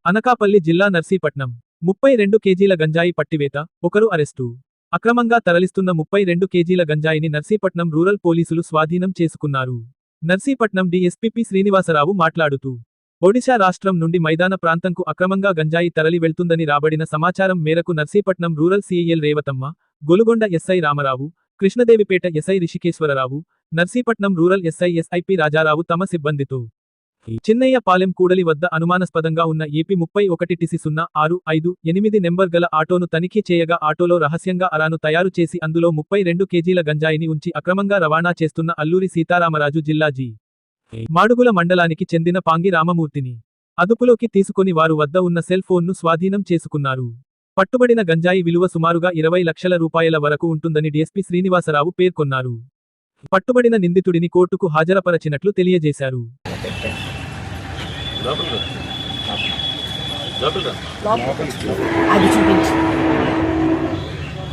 అనకాపల్లి జిల్లా నర్సీపట్నం 32 కేజీల గంజాయి పట్టివేత, ఒకరు అరెస్టు. అక్రమంగా తరలిస్తున్న 32 కేజీల గంజాయిని నర్సీపట్నం రూరల్ పోలీసులు స్వాధీనం చేసుకున్నారు. Narsipatnam DSP P. శ్రీనివాసరావు మాట్లాడుతూ, ఒడిశా రాష్ట్రం నుండి మైదాన ప్రాంతంకు అక్రమంగా గంజాయి తరలి వెళ్తుందని రాబడిన సమాచారం మేరకు నర్సీపట్నం రూరల్ సీఐఎల్ Revathamma, Golugonda SI Ramarao, Krishnadevipeta SI Rishikeswararao, Narsipatnam rural SI ఎస్ఐపి రాజారావు తమ సిబ్బందితో చిన్నయ్యపాలెం కూడలి వద్ద అనుమానాస్పదంగా ఉన్న ఏపీ 31 టిసి 0658 నెంబర్ గల ఆటోను తనిఖీ చేయగా ఆటోలో రహస్యంగా అరాను తయారు చేసి అందులో 32 కేజీల గంజాయిని ఉంచి అక్రమంగా రవాణా చేస్తున్న అల్లూరి సీతారామరాజు జిల్లా జి. మాడుగుల మండలానికి చెందిన పాంగి రామమూర్తిని అదుపులోకి తీసుకొని వారు వద్ద ఉన్న సెల్ ఫోన్ను స్వాధీనం చేసుకున్నారు. పట్టుబడిన గంజాయి విలువ సుమారుగా 20 లక్షల రూపాయల వరకు ఉంటుందని డీఎస్పీ శ్రీనివాసరావు పేర్కొన్నారు. పట్టుబడిన నిందితుడిని కోర్టుకు హాజరపరచినట్లు తెలియజేశారు. అది చూపించు.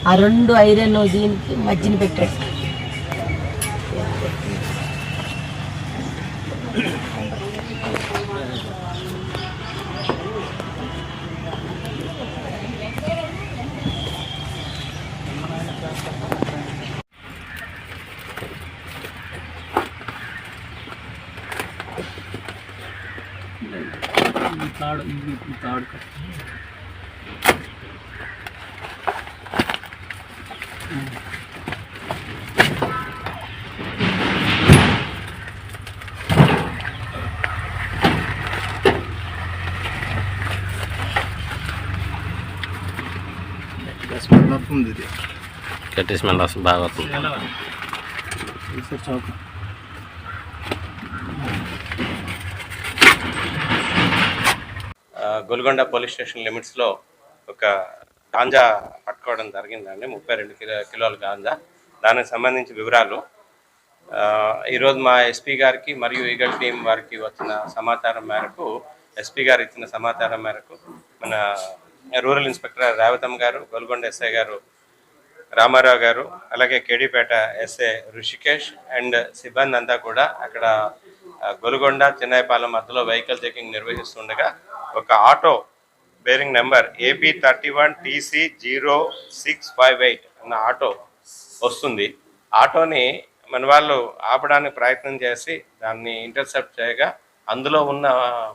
ఆ 2 ఐరన్ దీనికి మధ్యన పెట్టాడు. తాడు గట్టి స్మెల్ వస్తుంది, బాగా వస్తుంది. గొలుగొండ పోలీస్ స్టేషన్ లిమిట్స్లో ఒక గాంజా పట్టుకోవడం జరిగిందండి. 32 కిలోల గాంజా. దానికి సంబంధించి వివరాలు ఈరోజు మా ఎస్పీ గారికి మరియు ఈగల్ టీం వారికి వచ్చిన సమాచారం మేరకు, ఎస్పీ గారు ఇచ్చిన సమాచారం మేరకు మన రూరల్ ఇన్స్పెక్టర్ రేవతమ్మ గారు, గొలుగొండ ఎస్ఐ గారు రామారావు గారు, అలాగే కేడీపేట ఎస్ఐ ఋషికేష్ అండ్ సిబ్బంది అంతా కూడా అక్కడ గొలుగొండ చిన్నయ్యపాలెం మధ్యలో వెహికల్ చెకింగ్ నిర్వహిస్తుండగా ఒక auto bearing number AP 31 TC 0658 అన్న ఆటో వస్తుంది. ఆటోని మన వాళ్ళు ఆపడానికి ప్రయత్నం చేసి దాన్ని ఇంటర్సెప్ట్ చేయగా అందులో ఉన్న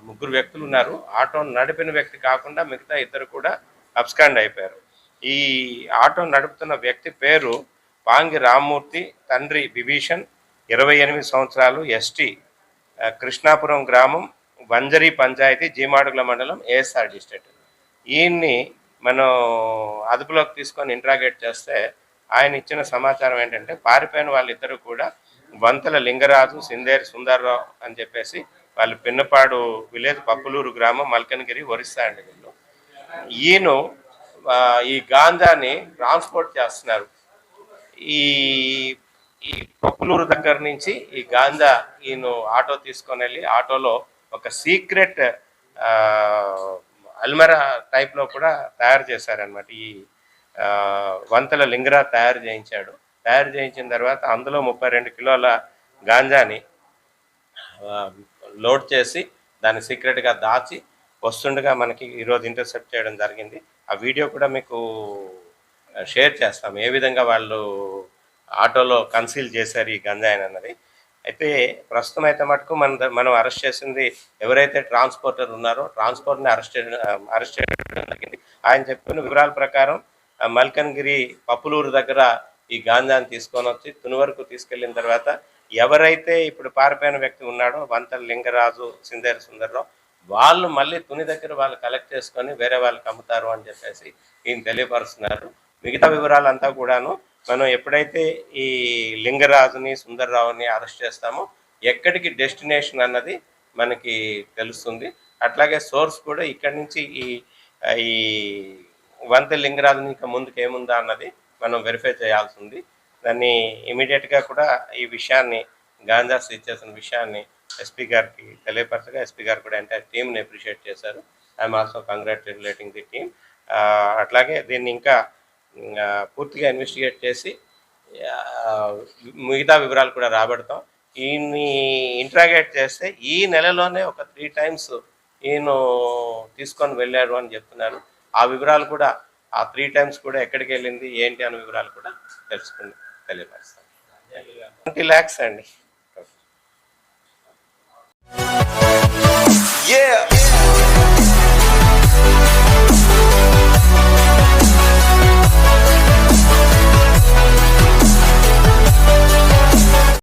3 వ్యక్తులు ఉన్నారు. ఆటో నడిపిన వ్యక్తి కాకుండా మిగతా 2 కూడా అబ్స్కాండ్ అయిపోయారు. ఈ ఆటో నడుపుతున్న వ్యక్తి పేరు పాంగి రామ్మూర్తి, తండ్రి బిభీషణ్, 28 సంవత్సరాలు, ఎస్టీ, కృష్ణాపురం గ్రామం, వంజరి పంచాయతీ, జీమాడుగుల మండలం, ఏఎస్ఆర్ డిస్ట్రిక్ట్. ఈయన్ని మనం అదుపులోకి తీసుకొని ఇంట్రాగేట్ చేస్తే ఆయన ఇచ్చిన సమాచారం ఏంటంటే పారిపోయిన వాళ్ళిద్దరూ కూడా వంతల లింగరాజు, సిందేరి సుందర్రావు అని చెప్పేసి వాళ్ళు పిన్నపాడు విలేజ్, పప్పులూరు గ్రామం, మల్కనగిరి, ఒరిస్సా అండి. వీళ్ళు ఈయన ఈ గాంజాని ట్రాన్స్పోర్ట్ చేస్తున్నారు. ఈ పప్పులూరు దగ్గర నుంచి ఈ గాంజా ఈయన ఆటో తీసుకొని వెళ్ళి ఆటోలో ఒక సీక్రెట్ అల్మరా టైప్లో కూడా తయారు చేశారనమాట. ఈ వంతల లింగరా తయారు చేయించిన తర్వాత అందులో 32 కిలోల గాంజాని లోడ్ చేసి దాన్ని సీక్రెట్గా దాచి వస్తుండగా మనకి ఈరోజు ఇంటర్సెప్ట్ చేయడం జరిగింది. ఆ వీడియో కూడా మీకు షేర్ చేస్తాం, ఏ విధంగా వాళ్ళు ఆటోలో కన్సీల్ చేశారు ఈ గంజాయిని అన్నది. అయితే ప్రస్తుతం అయితే మటుకు మనం అరెస్ట్ చేసింది ఎవరైతే ట్రాన్స్పోర్టర్ ఉన్నారో ట్రాన్స్పోర్ట్ని అరెస్ట్ చేయడం జరిగింది. ఆయన చెప్పిన వివరాల ప్రకారం మల్కన్గిరి పప్పులూరు దగ్గర ఈ గాంజాని తీసుకొని వచ్చి తుని వరకు తీసుకెళ్లిన తర్వాత ఎవరైతే ఇప్పుడు పారిపోయిన వ్యక్తి ఉన్నాడో వంతల లింగరాజు, సిందేరి సుందర్రావు, వాళ్ళు మళ్ళీ తుని దగ్గర వాళ్ళు కలెక్ట్ చేసుకొని వేరే వాళ్ళకి అమ్ముతారు అని చెప్పేసి ఈయన తెలియపరుస్తున్నారు. మిగతా వివరాలంతా కూడాను మనం ఎప్పుడైతే ఈ లింగరాజుని, సుందర్రావుని అరెస్ట్ చేస్తామో ఎక్కడికి డెస్టినేషన్ అన్నది మనకి తెలుస్తుంది. అట్లాగే సోర్స్ కూడా ఇక్కడి నుంచి ఈ వంతె లింగరాజుని ఇంకా ముందుకు ఏముందా అన్నది మనం వెరిఫై చేయాల్సి ఉంది. దాన్ని ఇమీడియట్గా కూడా ఈ విషయాన్ని గాంజా సీజ్ చేసిన విషయాన్ని ఎస్పీ గారికి తెలియపరచగా ఎస్పీ గారు కూడా ఎంటైర్ టీమ్ని అప్రిషియేట్ చేశారు. I'm also congratulating the team. అట్లాగే దీన్ని ఇంకా పూర్తిగా ఇన్వెస్టిగేట్ చేసి మిగతా వివరాలు కూడా రాబడతాం. ఈయన్ని ఇంట్రాగేట్ చేస్తే ఈ నెలలోనే ఒక 3 times ఈయన తీసుకొని వెళ్ళారు అని చెప్తున్నారు. ఆ వివరాలు కూడా ఆ 3 times కూడా ఎక్కడికి వెళ్ళింది ఏంటి అనే వివరాలు కూడా తెలుసుకుని తెలియపరుస్తాం. 20 lakhs అండి. Yeah.